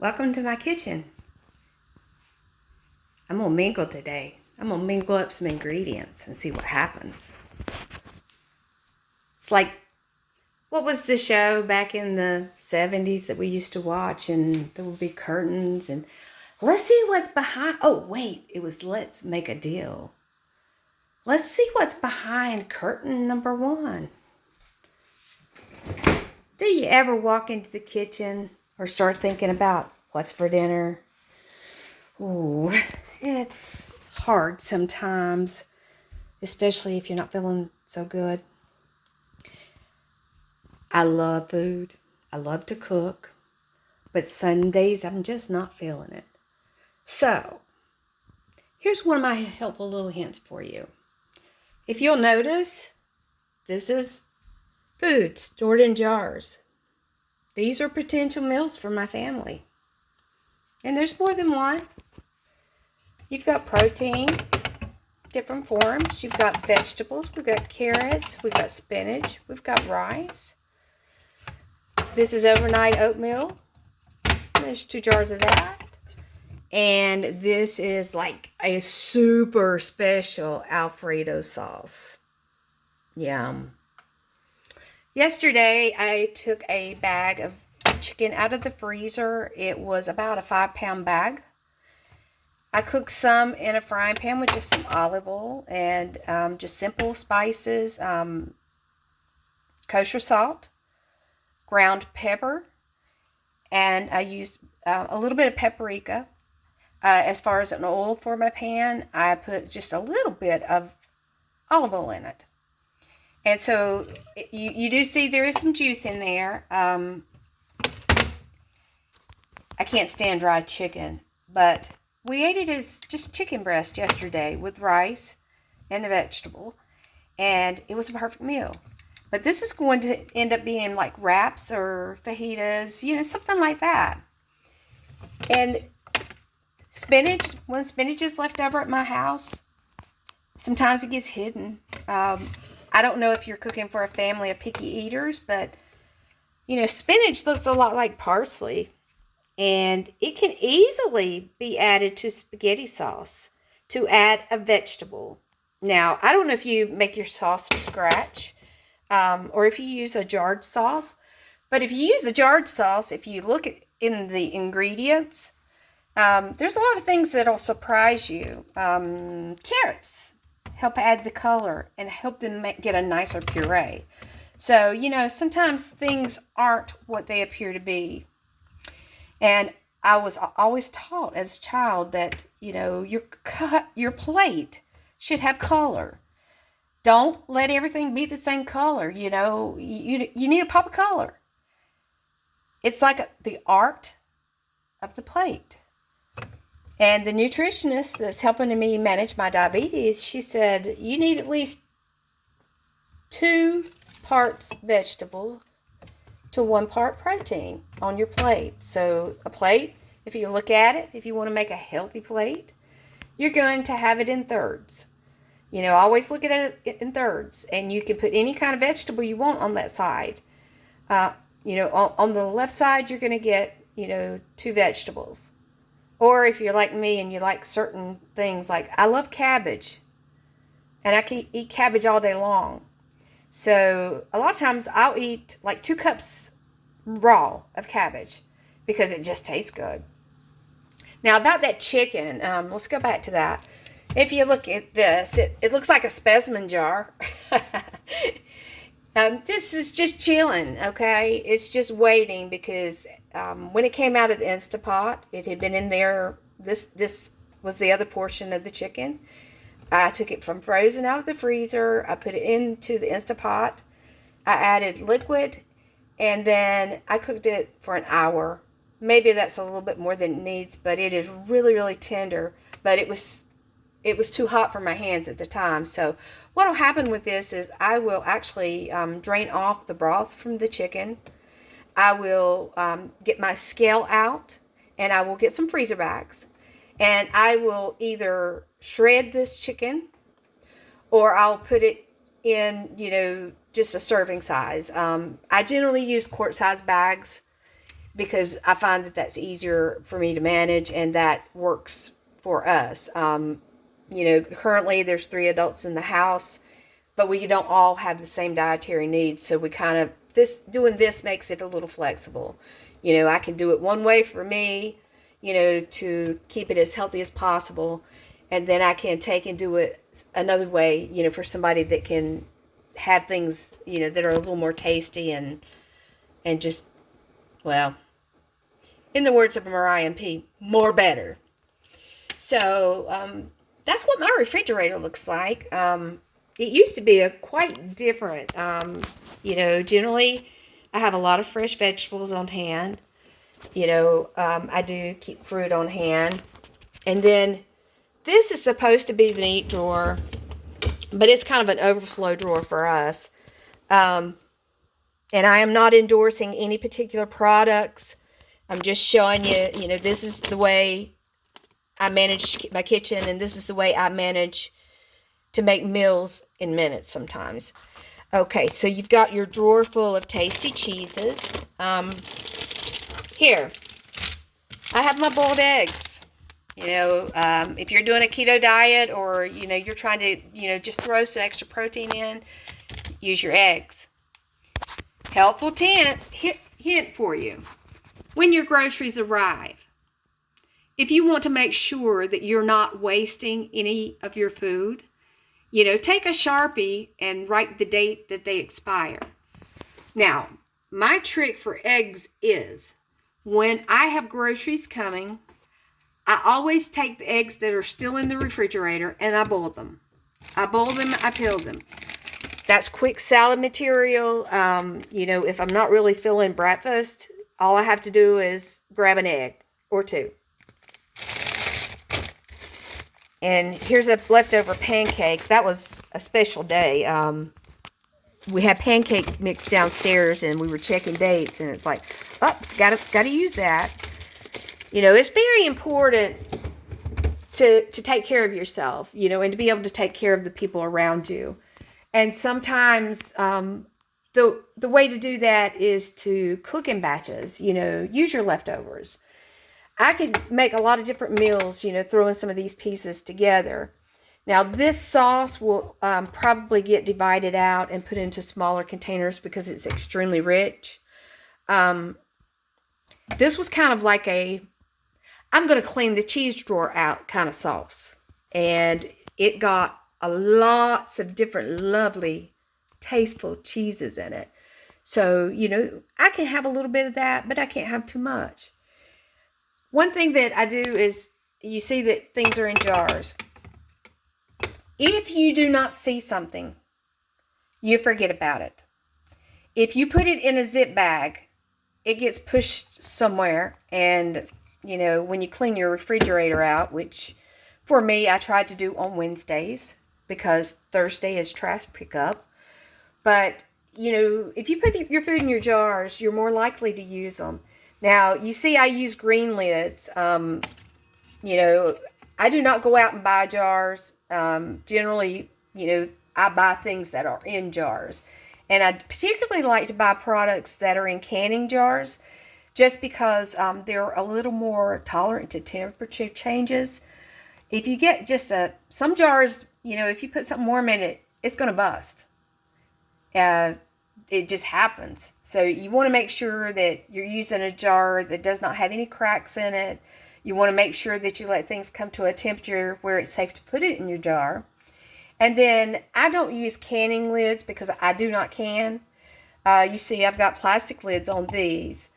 Welcome to my kitchen. I'm gonna mingle today. I'm gonna mingle up some ingredients and see what happens. It's like, what was the show back in the 70s that we used to watch, and there would be curtains and let's see what's behind. Oh, wait, it was Let's Make a Deal. Let's see what's behind curtain number one. Do you ever walk into the kitchen or start thinking about what's for dinner? Ooh, it's hard sometimes, especially if you're not feeling so good. I love food. I love to cook, but some days I'm just not feeling it. So, here's one of my helpful little hints for you. If you'll notice, this is food stored in jars. These are potential meals for my family. And there's more than one. You've got protein, different forms. You've got vegetables. We've got carrots. We've got spinach. We've got rice. This is overnight oatmeal. There's 2 jars of that. And this is like a super special Alfredo sauce. Yum. Yesterday, I took a bag of chicken out of the freezer. It was about a 5-pound bag. I cooked some in a frying pan with just some olive oil and just simple spices, kosher salt, ground pepper, and I used a little bit of paprika. As far as an oil for my pan, I put just a little bit of olive oil in it. And so you do see there is some juice in there. I can't stand dry chicken, but we ate it as just chicken breast yesterday with rice and a vegetable, and it was a perfect meal. But this is going to end up being like wraps or fajitas, something like that. And spinach, when spinach is left over at my house, sometimes it gets hidden. I don't know if you're cooking for a family of picky eaters, but, spinach looks a lot like parsley. And it can easily be added to spaghetti sauce to add a vegetable. Now, I don't know if you make your sauce from scratch or if you use a jarred sauce. But if you use a jarred sauce, if you look in the ingredients, there's a lot of things that'll surprise you. Carrots help add the color and help them get a nicer puree. So, sometimes things aren't what they appear to be. And I was always taught as a child that, your plate should have color. Don't let everything be the same color. You need a pop of color. It's like the art of the plate. And the nutritionist that's helping me manage my diabetes, she said, you need at least 2 parts vegetables to 1 part protein on your plate. So a plate, if you look at it, if you want to make a healthy plate, you're going to have it in thirds. Always look at it in thirds, and you can put any kind of vegetable you want on that side. On the left side, you're going to get, 2 vegetables. Or if you're like me and you like certain things, like I love cabbage, and I can eat cabbage all day long. So a lot of times I'll eat like 2 cups raw of cabbage because it just tastes good. Now about that chicken, let's go back to that. If you look at this, it looks like a specimen jar. This is just chilling, okay? It's just waiting because when it came out of the Instapot, it had been in there. This was the other portion of the chicken. I took it from frozen out of the freezer. I put it into the Instapot. I added liquid, and then I cooked it for an hour. Maybe that's a little bit more than it needs, but it is really, really tender. But it was too hot for my hands at the time. So what will happen with this is I will actually drain off the broth from the chicken. I will get my scale out, and I will get some freezer bags. And I will either shred this chicken, or I'll put it in, just a serving size. I generally use quart size bags. because I find that that's easier for me to manage, and that works for us. Currently there's 3 adults in the house, but we don't all have the same dietary needs. So we kind of, doing this makes it a little flexible. I can do it one way for me, to keep it as healthy as possible. And then I can take and do it another way, for somebody that can have things, that are a little more tasty and just, well, in the words of Mariah and P, more better. So that's what my refrigerator looks like. It used to be a quite different. Generally I have a lot of fresh vegetables on hand. I do keep fruit on hand. And then this is supposed to be the meat drawer, but it's kind of an overflow drawer for us. And I am not endorsing any particular products. I'm just showing you, this is the way I manage my kitchen, and this is the way I manage to make meals in minutes sometimes. Okay, so you've got your drawer full of tasty cheeses. Here, I have my boiled eggs. If you're doing a keto diet, or, you're trying to, just throw some extra protein in, use your eggs. Helpful hint for you. When your groceries arrive, if you want to make sure that you're not wasting any of your food, take a Sharpie and write the date that they expire. Now, my trick for eggs is, when I have groceries coming, I always take the eggs that are still in the refrigerator and I boil them. I peel them. That's quick salad material. If I'm not really feeling breakfast, all I have to do is grab an egg or two. And here's a leftover pancake. That was a special day. We had pancake mix downstairs, and we were checking dates, and it's like, oops, gotta use that. It's very important to take care of yourself, and to be able to take care of the people around you. And sometimes the way to do that is to cook in batches. Use your leftovers. I could make a lot of different meals, throwing some of these pieces together. Now, this sauce will probably get divided out and put into smaller containers because it's extremely rich. This was kind of like I'm going to clean the cheese drawer out kind of sauce. And it got lots of different lovely, tasteful cheeses in it. So, I can have a little bit of that, but I can't have too much. One thing that I do is, you see that things are in jars. If you do not see something, you forget about it. If you put it in a zip bag, it gets pushed somewhere. And, when you clean your refrigerator out, which for me, I tried to do on Wednesdays because Thursday is trash pickup. But, if you put your food in your jars, you're more likely to use them. Now, you see I use green lids. I do not go out and buy jars. Generally, I buy things that are in jars. And I particularly like to buy products that are in canning jars, just because they're a little more tolerant to temperature changes. If you get just some jars, if you put something warm in it, it's going to bust. It just happens. So you want to make sure that you're using a jar that does not have any cracks in it. You want to make sure that you let things come to a temperature where it's safe to put it in your jar. And then I don't use canning lids because I do not can. You see, I've got plastic lids on these.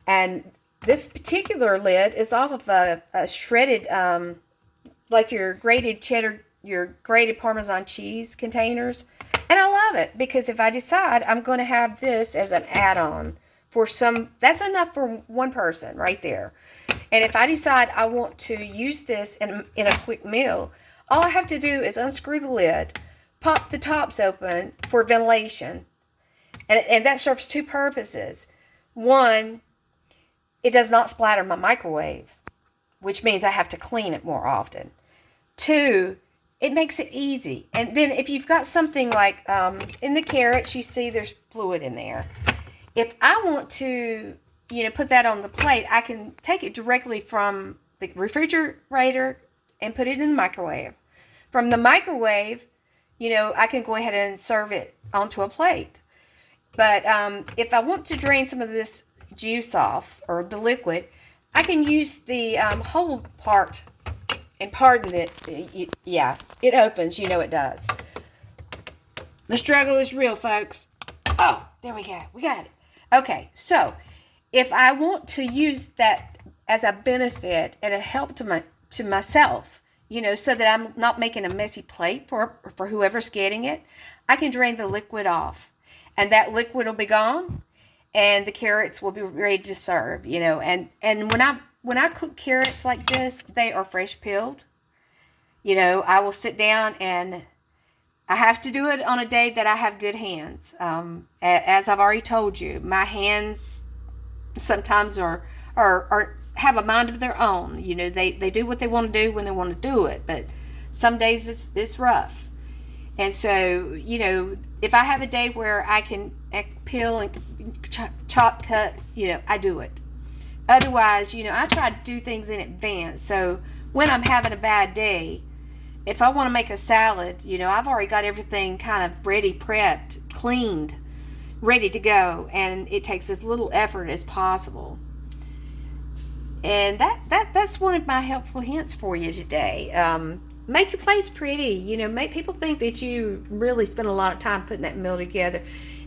And this particular lid is off of a shredded, like your grated cheddar, your grated Parmesan cheese containers. And I love it because if I decide I'm going to have this as an add-on for that's enough for one person right there. And if I decide I want to use this in a quick meal, all I have to do is unscrew the lid, pop the tops open for ventilation. And that serves two purposes. One, it does not splatter my microwave, which means I have to clean it more often. Two, it makes it easy. And then if you've got something like in the carrots, you see there's fluid in there. If I want to, put that on the plate, I can take it directly from the refrigerator and put it in the microwave. From the microwave, I can go ahead and serve it onto a plate. But if I want to drain some of this juice off, or the liquid, I can use the whole part. And pardon it, yeah, it opens, it does. The struggle is real, folks. Oh, there we go. We got it. Okay, so if I want to use that as a benefit and a help to myself, so that I'm not making a messy plate for whoever's getting it, I can drain the liquid off. And that liquid will be gone, and the carrots will be ready to serve, And when I cook carrots like this, they are fresh peeled. I will sit down, and I have to do it on a day that I have good hands. As I've already told you, my hands sometimes are have a mind of their own. They do what they want to do when they want to do it, but some days it's rough. And so, if I have a day where I can peel and chop, cut, I do it. Otherwise, I try to do things in advance. So when I'm having a bad day, if I want to make a salad, I've already got everything kind of ready, prepped, cleaned, ready to go. And it takes as little effort as possible. And that's one of my helpful hints for you today. Make your plates pretty, make people think that you really spend a lot of time putting that meal together.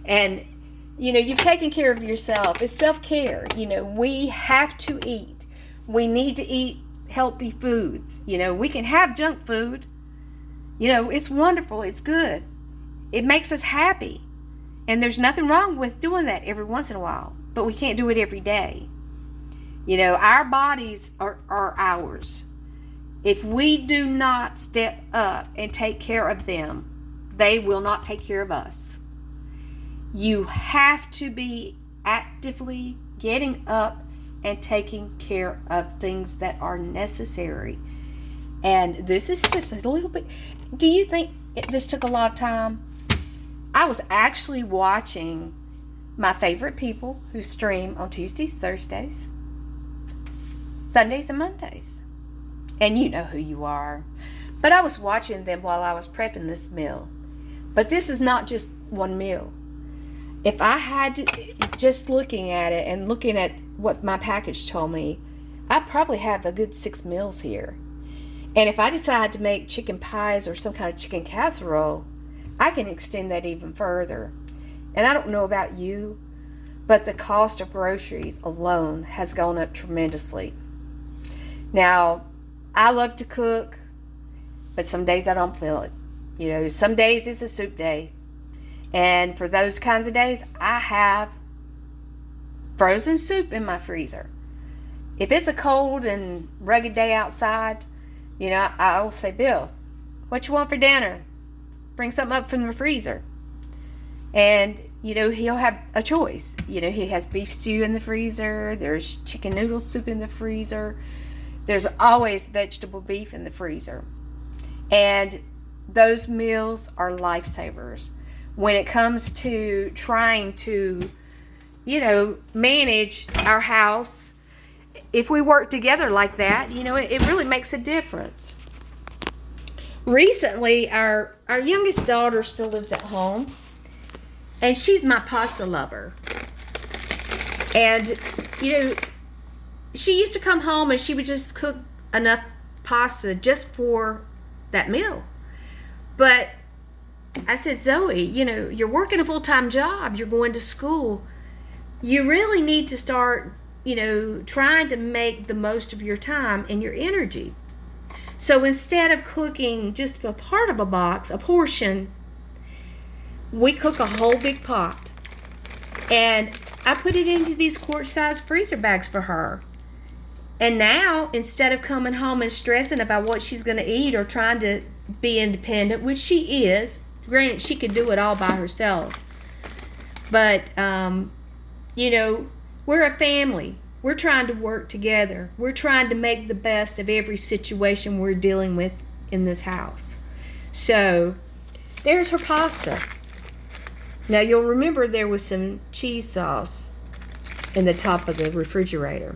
And, you've taken care of yourself. It's self-care. We have to eat. We need to eat healthy foods. We can have junk food. It's wonderful. It's good. It makes us happy. And there's nothing wrong with doing that every once in a while. But we can't do it every day. Our bodies are ours. If we do not step up and take care of them, they will not take care of us. You have to be actively getting up and taking care of things that are necessary. And this is just a little bit. Do you think this took a lot of time? I was actually watching my favorite people who stream on Tuesdays, Thursdays, Sundays, and Mondays. And you know who you are. But I was watching them while I was prepping this meal. But this is not just one meal. If I had to, just looking at it and looking at what my package told me, I probably have a good 6 meals here. And if I decide to make chicken pies or some kind of chicken casserole, I can extend that even further. And I don't know about you, but the cost of groceries alone has gone up tremendously. Now, I love to cook, but some days I don't feel it. Some days it's a soup day. And for those kinds of days, I have frozen soup in my freezer. If it's a cold and rugged day outside, I will say, Bill, what you want for dinner? Bring something up from the freezer. And, he'll have a choice. He has beef stew in the freezer. There's chicken noodle soup in the freezer. There's always vegetable beef in the freezer. And those meals are lifesavers. When it comes to trying to, manage our house, if we work together like that, it really makes a difference. Recently, our youngest daughter still lives at home, and she's my pasta lover. And, she used to come home and she would just cook enough pasta just for that meal. But I said, Zoe, you're working a full-time job. You're going to school. You really need to start, trying to make the most of your time and your energy. So instead of cooking just a part of a box, a portion, we cook a whole big pot. And I put it into these quart-sized freezer bags for her. And now, instead of coming home and stressing about what she's going to eat or trying to be independent, which she is, granted, she could do it all by herself. But, we're a family. We're trying to work together. We're trying to make the best of every situation we're dealing with in this house. So, there's her pasta. Now, you'll remember there was some cheese sauce in the top of the refrigerator.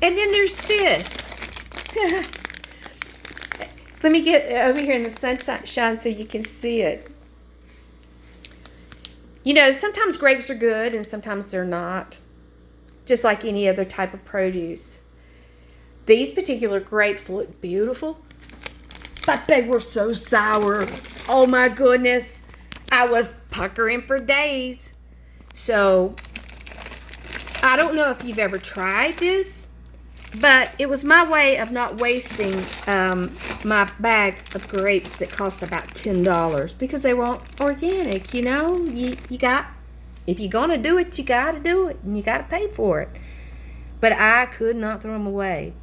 And then there's this. Let me get over here in the sunshine so you can see it. You know, sometimes grapes are good and sometimes they're not. Just like any other type of produce. These particular grapes look beautiful, but they were so sour. Oh my goodness. I was puckering for days. So, I don't know if you've ever tried this, but it was my way of not wasting my bag of grapes that cost about $10 because they were organic, you know. If you're going to do it, you got to do it, and you got to pay for it. But I could not throw them away.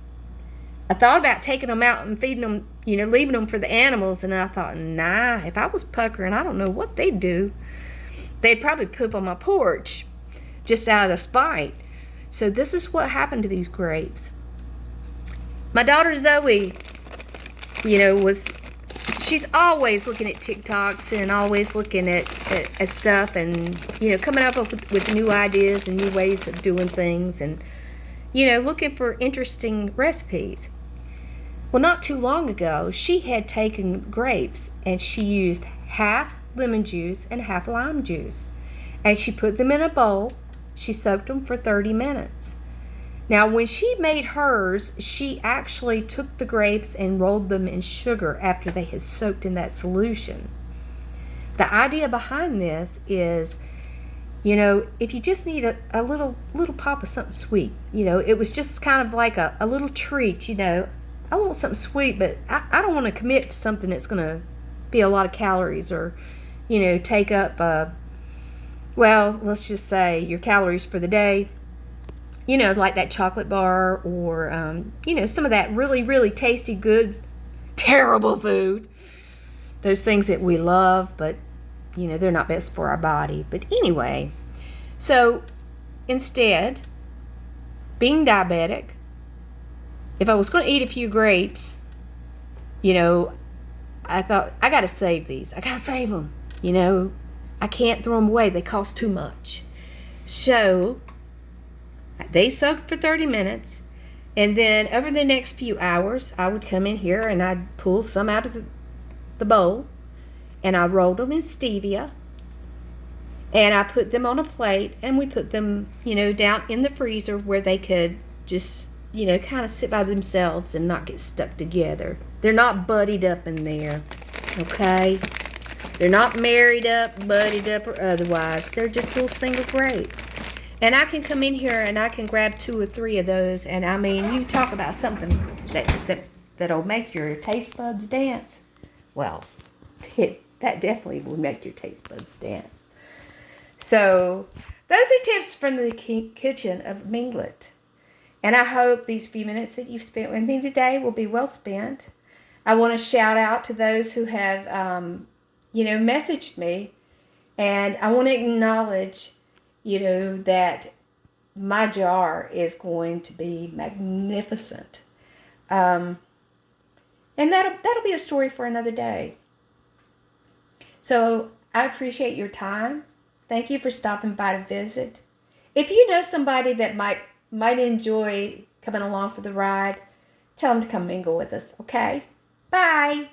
I thought about taking them out and feeding them, you know, leaving them for the animals, and I thought, nah, if I was puckering, I don't know what they'd do. They'd probably poop on my porch just out of spite. So this is what happened to these grapes. My daughter Zoe, you know, she's always looking at TikToks and always looking at stuff and, you know, coming up with new ideas and new ways of doing things and, you know, looking for interesting recipes. Well, not too long ago, she had taken grapes and she used half lemon juice and half lime juice. And she put them in a bowl. She soaked them for 30 minutes. Now, when she made hers, she actually took the grapes and rolled them in sugar after they had soaked in that solution. The idea behind this is, you know, if you just need a little pop of something sweet, you know, it was just kind of like a little treat, you know. I want something sweet, but I don't want to commit to something that's going to be a lot of calories or, you know, take up, well, let's just say your calories for the day. You know, like that chocolate bar or, you know, some of that really, really tasty, good, terrible food. Those things that we love, but, you know, they're not best for our body. But anyway, so instead, being diabetic, if I was going to eat a few grapes, you know, I thought, I got to save these. I got to save them. You know, I can't throw them away. They cost too much. So they soaked for 30 minutes. And then over the next few hours, I would come in here and I'd pull some out of the bowl. And I rolled them in stevia. And I put them on a plate. And we put them, you know, down in the freezer where they could just, you know, kind of sit by themselves and not get stuck together. They're not buddied up in there. Okay? They're not married up, buddied up, or otherwise. They're just little single grapes. And I can come in here and I can grab 2 or 3 of those. And I mean, you talk about something that'll make your taste buds dance. Well, that definitely will make your taste buds dance. So, those are tips from the kitchen of Minglet. And I hope these few minutes that you've spent with me today will be well spent. I want to shout out to those who have, you know, messaged me. And I want to acknowledge, you know, that my jar is going to be magnificent. And that'll be a story for another day. So I appreciate your time. Thank you for stopping by to visit. If you know somebody that might enjoy coming along for the ride, tell them to come mingle with us, okay? Bye.